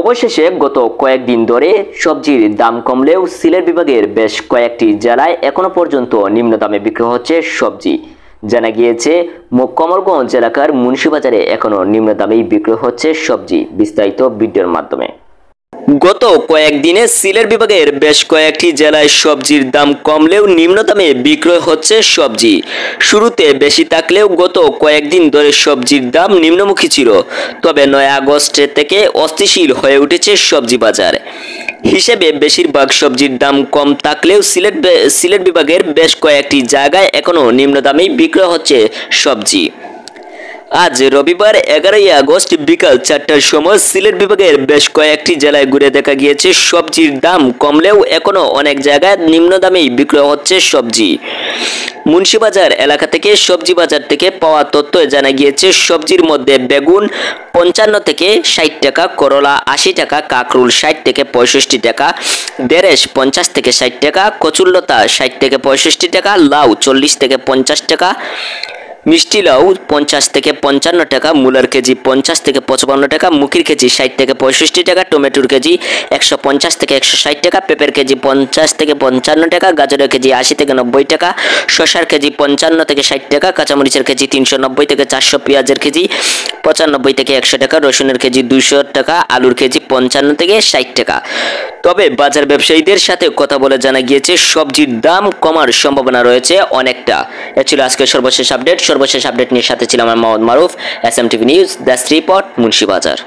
অবশেষে গত কয়েকদিন ধরে সবজির দাম কমলেও সিলেট বিভাগের বেশ কয়েকটি জেলায় এখনো পর্যন্ত নিম্ন দামে বিক্রি হচ্ছে সবজি। জানা গিয়েছে কমলগঞ্জ এলাকার মুন্সিবাজারে এখনো নিম্ন দামেই বিক্রি হচ্ছে সবজি। বিস্তারিত ভিডিওর মাধ্যমে গত কয়েকদিনে সিলেট বিভাগের বেশ কয়েকটি জেলায় সবজির দাম কমলেও নিম্ন দামে বিক্রয় হচ্ছে সবজি। শুরুতে বেশি থাকলেও গত কয়েকদিন ধরে সবজির দাম নিম্নমুখী ছিল, তবে 9 আগস্ট থেকে অস্থিতিশীল হয়ে উঠেছে সবজি বাজার। হিসেবে বেশিরভাগ সবজির দাম কম থাকলেও সিলেট বিভাগের বেশ কয়েকটি জায়গায় এখনো নিম্ন দামেই বিক্রয় হচ্ছে সবজি। আজ রবিবার 11 আগস্ট বিকাল 4টার সময় সিলেট বিভাগের বেশ কয়েকটি জেলায় ঘুরে দেখা গিয়েছে সবজির দাম কমলেও এখনো অনেক জায়গায় নিম্ন দামেই বিক্রয় হচ্ছে সবজি। মুন্সিবাজার এলাকা থেকে সবজি বাজার থেকে পাওয়া তথ্যে জানা গিয়েছে সবজির মধ্যে বেগুন 55 থেকে 60 টাকা, করলা 80 টাকা, কাকরুল 60 থেকে 65 টাকা, ঢেঁড়স 50 থেকে 60 টাকা, কচুরলতা 60 থেকে 65 টাকা, লাউ 40 থেকে 50 টাকা, মিষ্টি লাউ 50 থেকে 55 টাকা, মূলার কেজি 50 থেকে 55 টাকা, মুখির কেজি 60 থেকে 65 টাকা, টমেটোর কেজি 150 থেকে 160 টাকা, পেঁপের কেজি 50 থেকে 55 টাকা, গাজরের কেজি 80 থেকে 90 টাকা, শসার কেজি 55 থেকে 60 টাকা, কাঁচামরিচের কেজি 390 থেকে 400, পেঁয়াজের কেজি 95 থেকে 100 টাকা, রসুনের কেজি 200 টাকা, আলুর কেজি 55 থেকে 60 টাকা। তবে বাজার ব্যবসায়ীদের সাথে কথা বলে জানা গিয়েছে সবজির দাম কমার সম্ভাবনা রয়েছে অনেকটা। এ ছিল আজকের সর্বশেষ আপডেট নিয়ে সাথে ছিলাম আমি মোহাম্মদ মারুফ, SMTV news, desk report, Munshibazar.